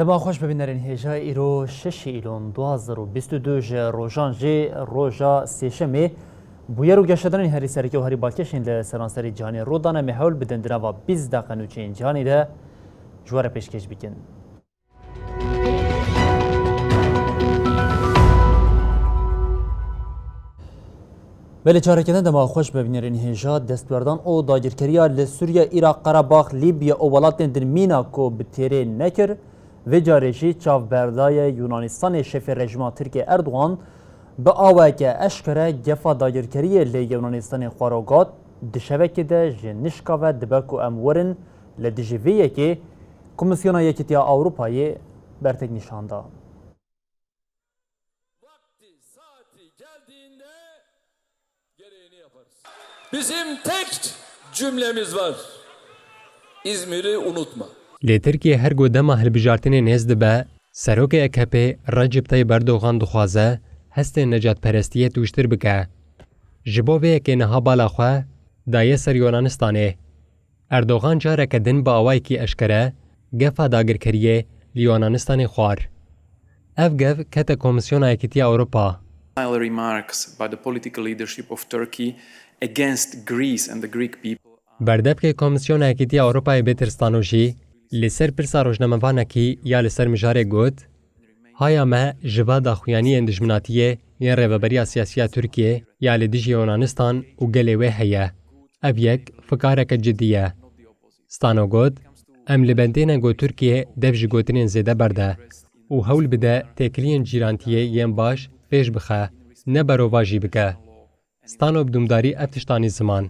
دما خوش ببینرین هجا ایرو 6 ایلون 2022 روژان جی روژا سیشمه بویر و گشتدن هری سرکی و هری بالکشین لسرانسری جهانی رودانه محول بدن دروا 20 دقیقه نوچین جهانی ده جوار پیشکش بکن. بله چارکندن دما خوش ببینرین هجا دستوردان او داگیرکریا لسوریا عراق قره‌باغ لیبیا و ولاتن در مینا کو بتیره نکر و جارشی چاوبردای یونانستان شف رژیم ترکیه اردوغان به آوای اشکره گفا داگیرکری لی یونانستان خواروگات دشوکی ده جنشکا و دبکو امورن لدجویه که کمیسیون یکیتیا اروپایی برتک نشانده. Bizim tek cümlemiz var. İzmir'i unutma. لی ترکیه هر گو دما هلبجارتین نزد به سروک اکهپی رجب طیب اردوغان دخوازه هست نجات پرستیه توشتر بکه. جبوه که نها بالا خواه دایه سر یونانستانه. اردوغان جاره که دن با آوائی کی اشکره گفا داگر کریه لیونانستان خوار. اف گف کت کمیسیون ایکیتی اروپا. remarks by the political leadership of Turkey against Greece and the Greek people. بردب که کمیسیون ایکیتی اروپای بترستانوشی لسر پرسا روشنامه‌وانکی یا لسر مجاره گوت هایا ما جوا داخویانی اندجمناتیه یا رهبری سیاسی ترکیه یا لدیج یونانستان و گلوه هیا اف یک فکارک جدیه ستانو گوت ام لبندین گو ترکیه دفج گوتنین زیده برده و هول بده تکلین جیرانتیه یم باش پیش بخه نبرو واجی بکه ستانو بدومداری افتشتانی زمان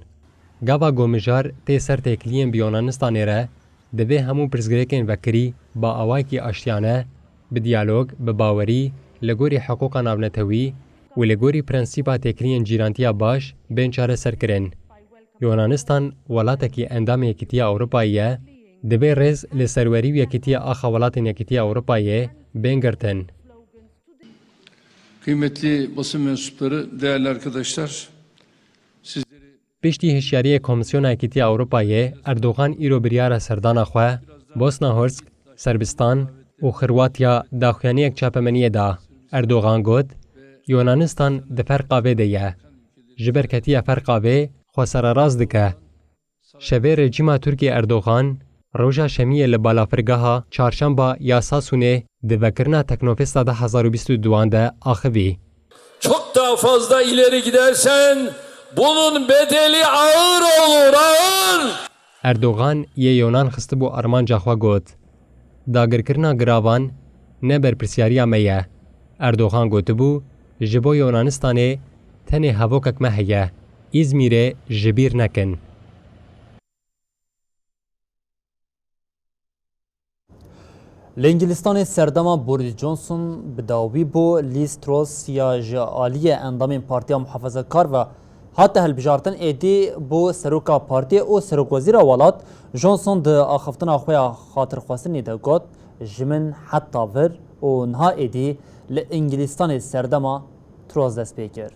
گاوا گومجار تی سر تکلین بیونانستانی ره دوی همون پرزگریکن وکری با آوائی کی آشتیانه به دیالوگ به باوری لگوری حقوقا ناونتوی و لگوری پرنسیپا تکلین جیرانتیا باش بین چاره سر کرن. یونانستان ولاتا کی اندام یکیتی اروپاییه دوی رز لسروری و یکیتی آخا ولات یکیتی اروپاییه بین گرتن. Kıymetli basın mensupları, değerli arkadaşlar, پشتی هشیاری کمیسیون ایکیتی اروپایی اردوغان ایرو بریار سردان خواه بوسنا هرسک، سربستان و خرواتیا داخویانی یک چاپمنیه دا. اردوغان گود یونانستان ده فرقاوه ده جبرکتی فرقاوه خواسر راز دکه. شبه رژیم ترکی اردوغان روژا شمیه لبالافرگاها چارشنبه یا ساسونه ده وکرنا تکنوفستا ده 2022 ده آخوی. Çok daha fazla ileri gidersen bunun bedeli ağır olur, ağır. اردوغان یه یونان خسته بو ارمان جاخوا گوت داگرکرنا گراوان نه بر پرسیاریا میه. اردوغان گوت بو جبو یونانستانه تنه هواکک مهیه ازمیره جبیر نکن. لنگلستان سردما بوریس جونسون بداوی بو لیز تروس یا جالی اندام پارتیا محافظه کار و حتی هلبجارتن ایدی بو سروکا پارتی او سروک وزیر ولات جونسون ده آخفتن آخوی خاطر خواستنی ده گوت جمن حتی ور و نها ایدی لانگلستان سردما تروز دست پیکر.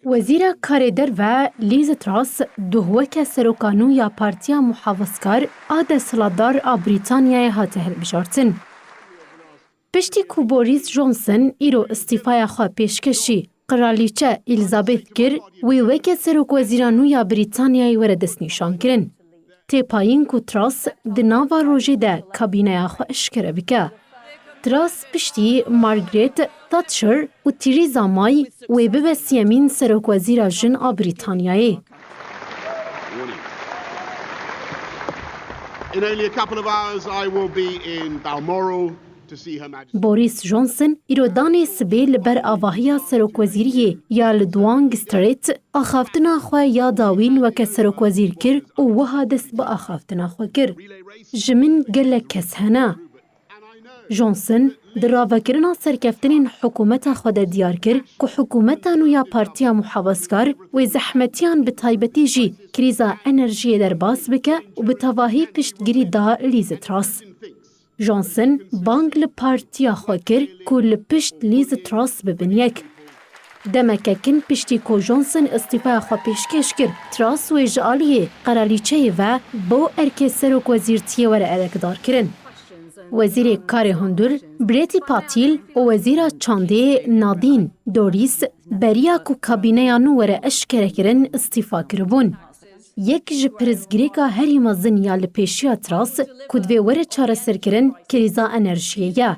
وزیر کاردر و لیز تراس دوهوک سروکانو یا پارتیا محافظکار آده سلادار بریتانیای هاته هلبجارتن. پشتی کو بوریس جونسون ایرو استیفای خواه پیشکشی قرالیچه الیزابت گر وی وک سروک وزیرانو یا بریتانیای وردست نیشان کرن. تی پایین کو تراس دناوا روژه ده کابینه خواه اشکره بکه. تراس پشتی مارگریت تاتچر و تریزا مای وی ببسیمین سروک وزیر جن بریتانیای. In only a couple of hours I will be in Balmoral. بوریس جونسون ایرودان سبیل بر آواهی سروک وزیری یا لدوانگ ستریت آخافتنا خواه یا داوین وکه سروک وزیر کر و وها دست با آخافتنا خواه کر. جمن گل کس هنه. جونسون در راوکرنا سرکفتنین حکومت خود دیار کر که حکومتانو یا پارتیا محافظکار و زحمتیان به تایبتی جی کریزا انرژی در باس بکه و به تواهی پشتگیری دا لیز تراس. جونسون بانگ لپارتیا خواه کر که لپشت لیز تراس ببین یک. دمککن پشتی کو جونسن استیفا خو پیشکش کرد تراس و جالیه قرالیچه و بو ارک سروک وزیرتی ور ارکدار کرن وزیر کار هندور بریتی پاتیل و وزیر چانده نادین دوریس بریا کو کابینه نور اشکره کرن استیفا کربون یک ji pirizgirêka herî mezin ya li pêşiya Tras ku divê were çareserkirin krîza enerjiyê ye.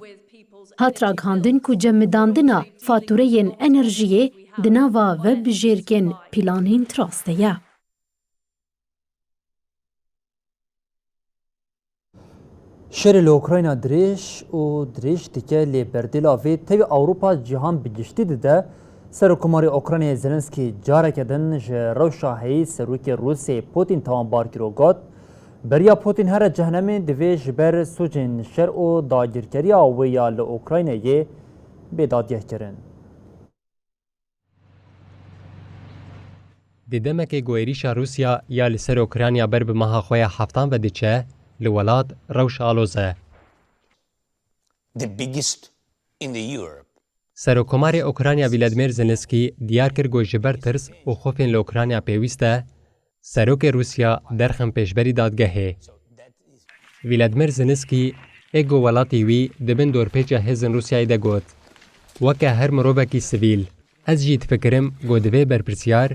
Hat ragihandin ku cemidandina fatûreyên enerjiyê di nava vebijêrgên pîlanên Tras de ye. Şerê li Ukrayna dirêj û dirêj dike lê berdêla vê tevî Ewropa cihan bi giştî dide. Serokkomarê Ukraynayê Zelenskî careke din ji rewşa heyî serokê Rûsyayê Putin tawanbar kiro got beriya Putin here cehennemê divê ji ber sûcên şer û dagirkeriya wê ya li Ukraynayê bêdadgeh kirin. Di demekê ku êrîşa Rûsya ya li ser Ukrayna ber bi meha xwe ya heftan ve diçe li welat rewş aloz e. The biggest in the Europe. Serokkomarê Ukrayna Volodymyr Zelenskî diyar kir ku ji ber tirs û xofên li Ukrayna pêwîst e, serokê Rûsya derxin pêşberî dadgehê. Volodymyr Zelenskî ê ku welatê wî dibin dorpêça hêzên Rûsyayê de got. Weke her mirovekî sivîl, ez jî difikirim ku divê berpirsiyar,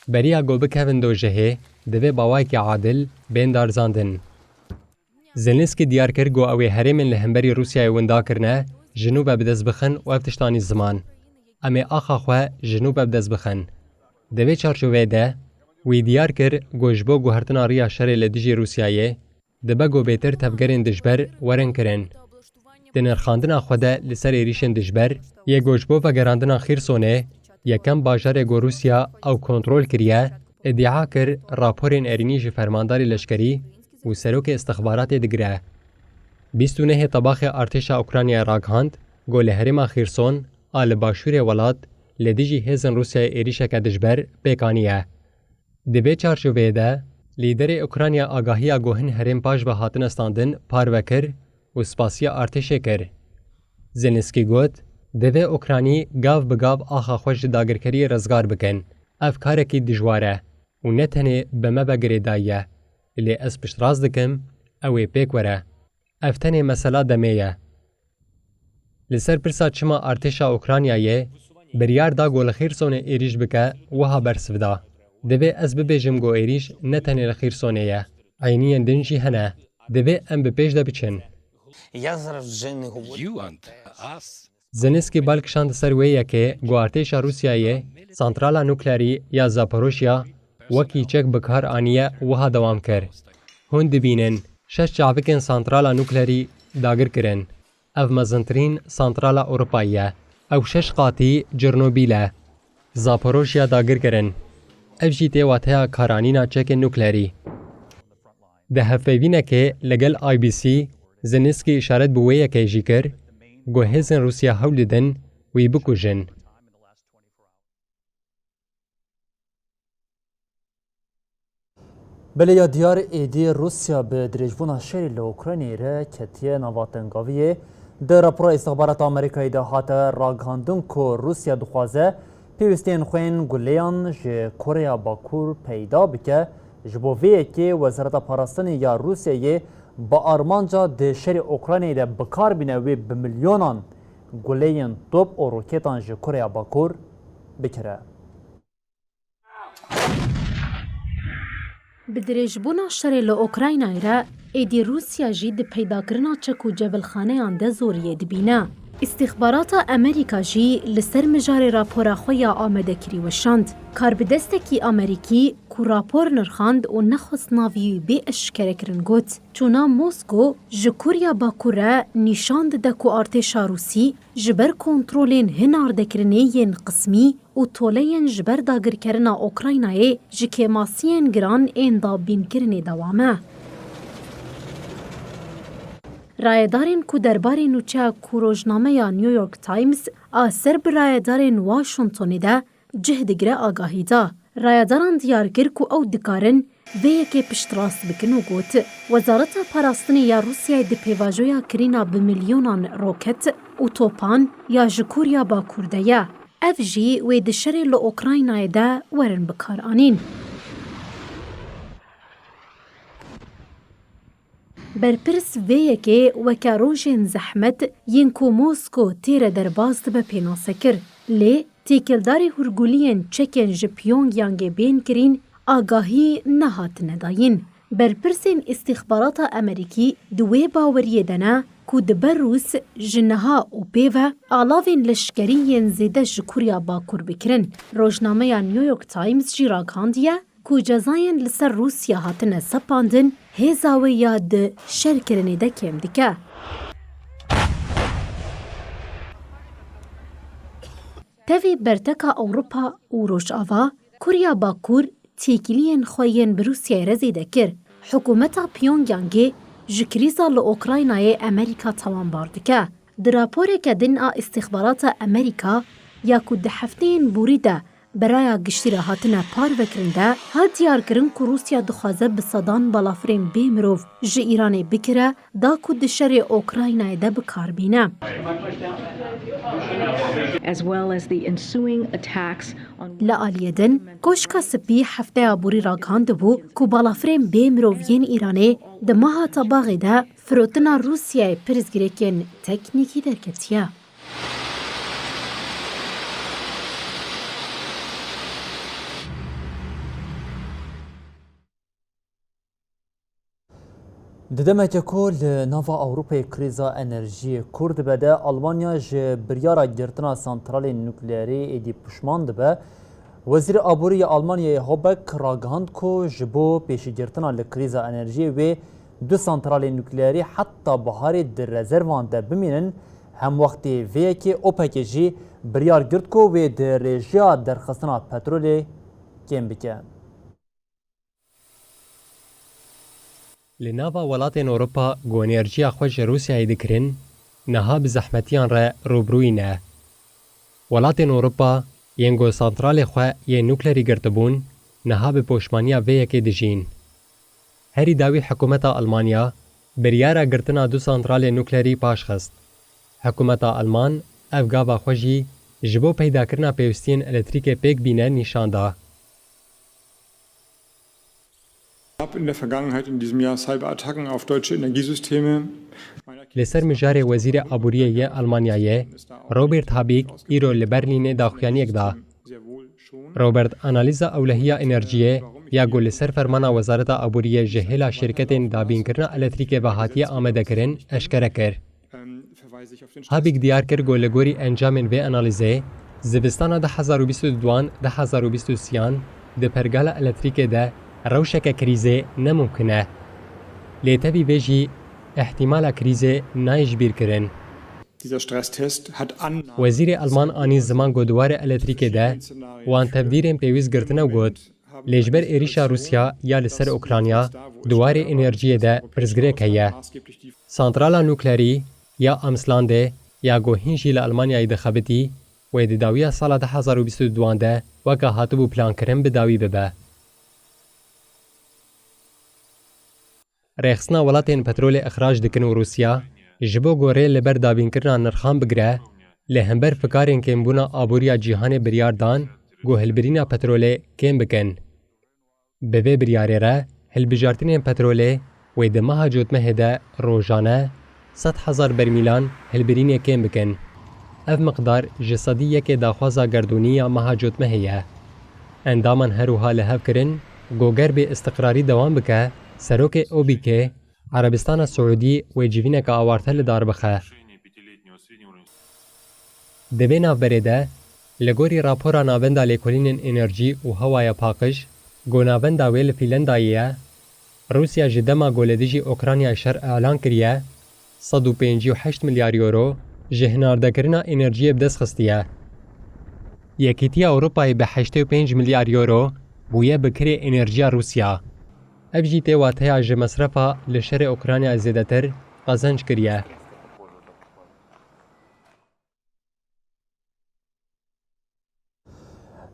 beriya ku bikevin dojehê, divê bawayekî adil bên darzandin. Zelenskî diyar kir ku ew ê herêmên li hemberî Rûsyayê winda kirine, jinû bi dest bixin û ev tiştanî ziman. Em ê axa xwe jinû bi dest bixin. Di vê çarçoveyê de, wî diyar kir ku ji bo guhertina rêya şerê li dijî Rûsyayê, dibe ku bêtir tevgerên dijber werin kirin. Di nirxandina xwe de li ser êrişên dijber, yê ku ji bo vegerandina Xîrsonê, yekem bajarê ku Rûsya ew kontrol kiriye, îddia kir raporên êrînî ji fermandarê leşkerî û serokê istixbaratê digire. 29 tabaxê artêşa Ukraynayê ragihand ku li herêma Xîrson a li başûrê welat li dijî hêzên Rûsyayê êrişeke dijber pêkaniye. Di vê çarçoveyê de, lîderê Ukrayna agahiya ku hin herêm paş ve hatine standin parve kir û spasiya artêşê kir. Zelenskî got, divê Ukraynî gav bi gav axa xwe ji dagirkeriyê rezgar bikin. Ev karekî dijwar e û ne tenê bi me ve girêdayî ye. Lê ez piştrast dikim, ew ê pêk were. Ev tenê mesela demê ye. Li ser pirsa çima artêşa Ukraynayê biryar da ku li Xîrsonê êrîş bike wiha bersiv da. Divê ez bibêjim ku êrîş ne tenê li Xîrsonê ye. Eyniyên din jî hene. Divê em bi pêş de biçin. Я зараз вже не говорю. Zelenskî balkişand ser wê yekê ku artêşa Rûsyayê santrala nuklerî ya Zaporojya wekî çek bi kar aniye wiha dewam kir. Hûn dibînin 6 çavikên santrala nuklerî dagir kirin. Ev mezintirîn santrala Ewropayê ye. Ew 6 qatî Çernobîl e. Zaporojya dagir kirin. Ev jî tê wateya karanîna çekên nuklerî. Di hevpeyvînekê legel IBC, Zelenskî îşaret bi wê yekê jî kir ku hêzên Rûsya hewl didin wî bikujin. Beleya diyar êdî Rusya bi dirêjbûna şerê li Ukraynayê re ketiye nava tengaviyê. Di rapora istixbarata Amerîkayê de hate ragihandin ku Rusya dixwaze pêwîstiyên xwên gulêyan ji Koreya Bakur peyda bike. Ji bo vê yekê Wezareta Parastinê ya Rûsyayê bi armanca di şerê Ukraynayê de bikar bîne wê bi milyonan guleyên top û roketan ji Koreya Bakur bikire. Bi dirêjbûna şerê li Ukraynayê re êdî Rûsya jî di peydakirina çek û cevilxaneyan de zoriyê dibîne. İstixbarata Amerîka jî li ser mijarê rapora xwe ya amedekirî weşand. Karbidestekî Amerîkî ku rapor nirxand û nexwest navî bê eşkerekirin got. Çûna Moskow ji Kurya Bakur re nîşan dide ku artêşa Rûsî ji ber kontrolên hin ardekirinê yên qismî û toleyên ji ber dagirkerina Ukraynayê ji kêmasiyên giran ên dabînkirinê dewam e. Rayedarên ku derbarê nûçeya ku rojnameya New York Times a ser bi rayedarên Washingtonê de cih digire agahî da. Rayedaran diyar kir ku ew dikarin vê yekê piştrast bikin û got Wezareta Parastinê ya Rûsyayê di pêvajoya kirîna bi milyonan roket û topan ya ji Kurya Bakur de ye. ev jî wê di şerê li Ukraynayê de werin bikar anîn. Berpirs vêyekê weke rojên zehmet yên ku Mosko têre derbas dibe pênasekir. Lê têkildarê hûrguliyên Çekên ji Pyongyangê bên kirîn agahî nehatine dayîn. Berpirsên îstîxbarata Amerîkî di wê baweriyê de ne ku dibe Rûs ji niha û pêve alavên leşkerî yên zêde ji Kurya Bakur bikirin. Rojnameya New York Times jî ragihandiye ku cezayên li ser Rûsya hatine sepandin, hêza wê ya di şerkirinê de kêm dike. Tevê berteka Ewropa û Rojava, Kurya Bakur têkiliyên xwe yên bi Rûsyayê re zêde kir. Hikûmeta Pyongyangê ji krîza li Ukraynayê Amerîka tawanbar dike. Di raporeke din a îstîxbarata Amerîka ya ku di hefteyên borî de beraya giştî re hatine parvekirin de hat diyarkirin ku Rûsya dixwaze bi sedan balafirên bê mirov ji Îranê bikire da ku di şerê Ukraynayê de bikarbîne. as well as the ensuing attacks on Li aliyê din, koşka spî hefteya borî ragihand bû ku balafirên bê mirov yên Îranê di meha Tebağê de firotina Rûsyayê pirsgirêkên teknîkî derketiye. Di demeke ku li nava Ewropayê krîza enerjiyê Kur dibe de Almanya ji biryara girtina santralên nukleerî êdî pişman dibe. Wezîrê Aborî ya Almanyayê Habeck ragihand ku ji bo pêşîgirtina li krîza enerjiyê wê du santralên nukleerî heta biharê di rezervan de bimînin. Hemwextê vêyekê OPECê jî biryar girt ku wê di rêjiya derxistina petrolê kêm bike. Li nava welatên Ewropa ku enerjiya xwe ji Rûsyayê dikirin, niha bi zehmetiyan re rûbirûyî ne. Welatên Ewropa yên ku santralê xwe yên nuklerî girtibûn, niha bi poşmaniya vêyekê dijîn. Herî dawî hikûmeta Almanya biryara girtina du santralên nuklerî paş xist. Hikûmeta Alman ev gava xwe jî ji bo peydakirina pêwîstiyên elektrîkê pêk bîne nîşan da. In der Vergangenheit in diesem Jahr Cyberattacken auf deutsche Energiesysteme. Li ser mijarê Wezîrê Aboriyê yê Almanyayê, Robert Habeck îro li Berlînê daxuyaniyek da. Robert analîza ewlehiya enerjiyê ya ku li ser fermana Wezareta Aboriyê ji hêla şirketên dabînkirina elektrîkê ve hatiye amadekirin eşkere kir. Habeck diyar kir ku li gorî encamên vê analîzê, zivistana 2022-2023 di pergala elektrîkê de rewşeke krîzê nemumkin e. Lê tevî vê jî ihtimala krîzê nayê ji bîr kirin. Wezîrê Alman anî ziman ku duwarê elektrîkê de wan tevdîrên pêwîst girtine got, lê ji ber êrişa Rûsya ya li ser Ukrayna duwarê enerjiyê de pirsgirêk heye. Santrala nuklerî ya Amslandê ya ku hîn jî li Almanyayê dixebitî wê di dawiya sala 2022 de weke hatibû plankirin bi dawî bibe. Rêxistina welatên petrolê ixrac dikin û Rûsya ji bo gorê li ber dabînkirina nirxan bigire, lê hember fikarên kêmbûna aboriya cîhanê biryar dan ku hilbirîna petrolê kêm bikin. Bi vê biryarê re, hilbijartinên petrolê wê di meha cotmehê de rojane 100,000 bermîlan hilbirînê kêm bikin. Ev miqdar ji sedî yekê daxwaza gerdûnî ya meha cotmehê ye. Endaman herûha li hev kirin ku gerbê istiqrarî dewam bike, Serokê OPEC Erebistana Siûdî wê civîneka awartê li dar bixe. Di vê navberê de, li gorî rapora navenda lêkolînên enerjî û hewaya paqij, ku navenda wê li Fîlandayê ye, Rûsya ji dema goledîjî Ukraynayê şer elan kiriye, 158 milyar euro ji hinardekirina enerjiyê bi dest xistiye. Yekîtiya Ewropayê bi 85 milyar euro bûye bi kirê enerjiya Rûsya. Ev jî tê wateya ji mesrefa li şerê Ukraynayê zêdetir qezenc kiriye.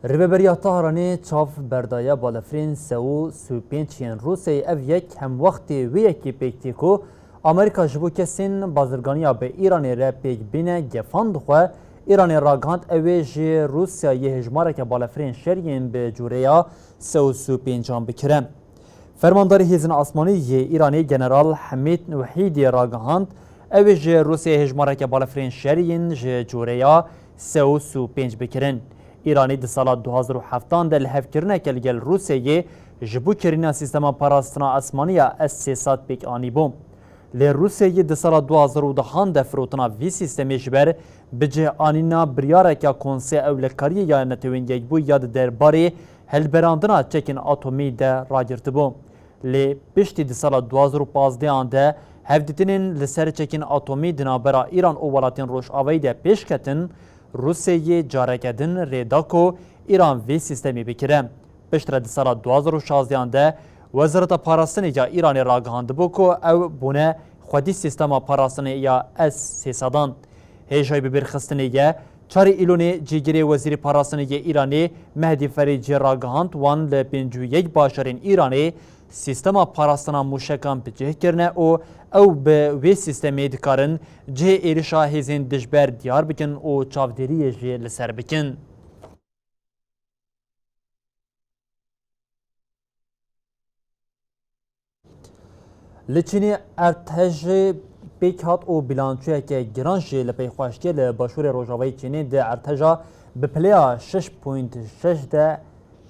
Rêveberiya Tehranê çav berdaya balafirên Seû Sûpênc yên Rûsyayê ev yek hemwextê wê yekê pêk tê ku Amerîka ji bo kesên bazirganiya bi Îranê re pêk bîne gefan dixwe ایران راگهاند اوی جی روسیا یه هجمارک بالافرین شریین به جوریا 35 بکرم. فرماندار هیزن آسمانی ایرانی جنرال حمید وحیدی راگهاند اوی جی روسیا هجمارک بالافرین شریین جی جوریا 35 بکرن. ایرانی ده سال 2007 ده لحف کرنه که لگل روسیه جبو کرینا سیستما پاراستنا آسمانیا S-300 پیک آنی بوم. لی روسیه ده سال 2010 ده فروتنا وی سیستمی جبر بجه آنینا بریاره که کنسه اولکاری یا نتوینگیگ بو یاد درباره هلبراندنا چکین اتمی ده راگرت بوم. لی پشتی ده سال 2015 ده هفدتنین لسر چکین اتمی دنابرا ایران او ولاتین روش آوی ده پیش کتن روسیه جارکدن ریداکو ایران وی سیستمی بکره. پشتر ده سال 2016 ده وزارت پاراستنی یا ایران راگهاند بو کو او بونه خودی سیستما پاراستنی یا S-300 هیجای ببرخستنی یا 4 ایلونی جیگری وزیر پاراستنی ایرانی مهدی فریجی راگهاند وان ل51 باشرین ایرانی سیستما پاراستنا موشکان بجه کرنه او به وی سیستمی دکارن جه ایرشا هیزین دجبر دیار بکن او چاودری جه لسر بکن. لچینی ارتش پیکات او بیلانچوی که گرانشی لپی خواشکی لباشور روژاوی چینی ده ارتجا به پلیا 6.6 ده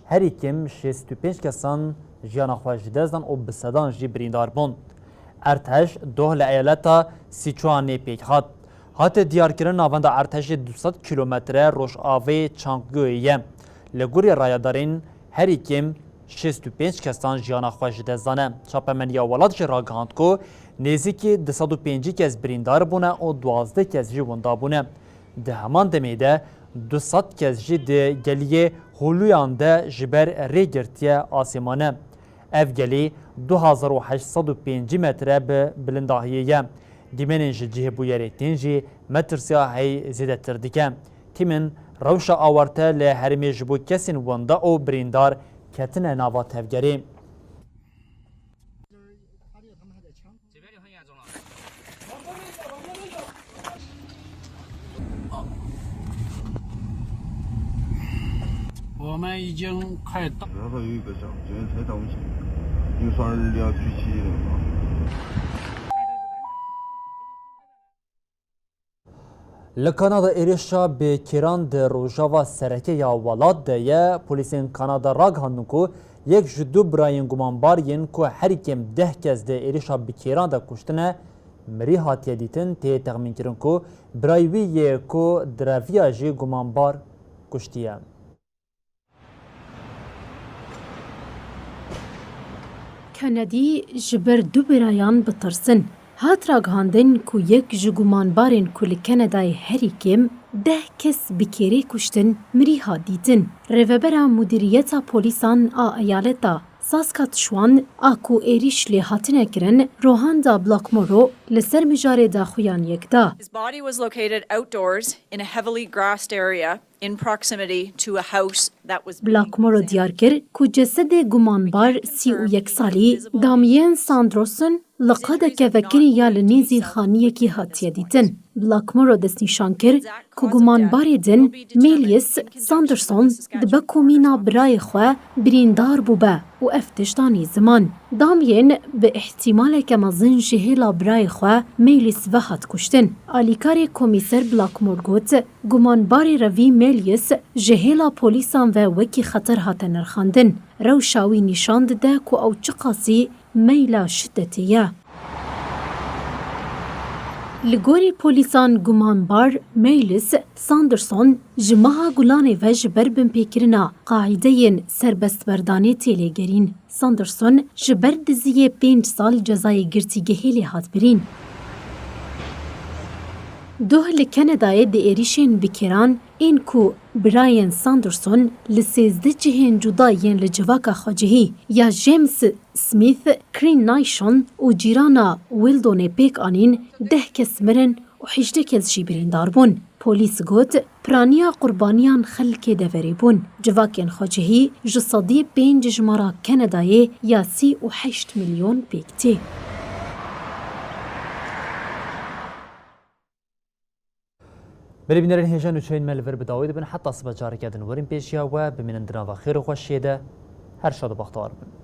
هری کم 65 کسان جیانا خواهش دزدن او بسدان جی بریندار بون. ارتش دوه لعیالتا سیچوانی پیکات. هات دیار کرن ناونده ارتش 200 کیلومتره روش آوی چانگویه. لگوری رایدارین هری کم 65 کسان جیانا خواهش دزدانه. چاپمنیا ولادش راگهاند کو نزدیکی 205 کس بریندار بونه و 12 کس جی وندا بونه. ده همان دمیده 200 کس جی ده گلیه هولویان ده جبر ریگرتیه آسیمانه. اف گلی 2805 متره به بلنداهیه. دیمنین جه بویری تینجی مترسیا هی زیده تردیکه. تیمن روشا آورته لحرمی جبو کسین وندا او بریندار کتن ناوا تفگری.我们已经快到。然后有一个小军才东西，就算是2举起的嘛。لکانادا ایرشا به کران ده روژاوا سرکه یا ولاد ده یا پولیسین کانادا راگ هندون کو یک جدو براین گمانبارین کو هر کم 10 کس ده ایرشا به کران ده کشتنه مری هاتیه دیتن ته تخمین کرن کو برایوی کو دراویا جی گمانبار کشتیه. کندی جبر دو برایان بترسن. هات راگهاندن کو یک جگومانبارن کل کندای هری کم 10 کس بکیره کشتن مری ها دیتن. روبرا مدیریتا پولیسان ایالتا ساسکاتشوان آکو ایریش لی هاتنه کرن روهاندا بلاکمورو لسر مجاره دا خویان یک دا. His body was located outdoors in a heavily grassed area in proximity to a house that was بلاکمورو دیار کر کو جسد گمانبار 31 سالی دامین ساندروسن لقد كفكري يا لنيزي خانية كي هاتيا ديتن. بلاكمورو دست نشان كر كو گمانباري دن ميليس ساندرسون دبكو مينا براي خواه بريندار بوبا و افتشتاني زمان. دامين باحتمال كمازن جهيلا براي خواه ميليس وهات كشتن. آليكاري كوميسر بلاكمور گوت گمانباري روي ميليس جهيلا پوليسان و وكي خطر هاتن نرخاندن. روشاوي نشاند ده كو او چقاسي ميلا شدتيه. لگوری پولیسان گمانبار میلیس ساندرسون جماها گلانه و جبر بن پیکرنا قاعده سربست بردانه تیلیگرین. ساندرسون جبر دزیه 5 سال جزای گرتیگهیلی هات برین. دوه لکندای دی ایریشین بکران این کو براین ساندرسون لسیزده جهن جدایین لجواکا خاجهی یا جیمز سمیث کرین نایشون و جیرانا ویلدون پیک آنین 10 کس مرن و 18 کس جی بریندار بون. پولیس گوت پرانیا قربانیان خلک دوری بون. جواکین خاجهی جسادی 5 جمارا کندای یا 38 میلیون پیکتی. بلی بینرین هیجان و چین ملور بداوید بن حتی صبح جارکه دن ورین پیشیا و بمینن دناوا خیر و خوشیده هر شاد و بختار بن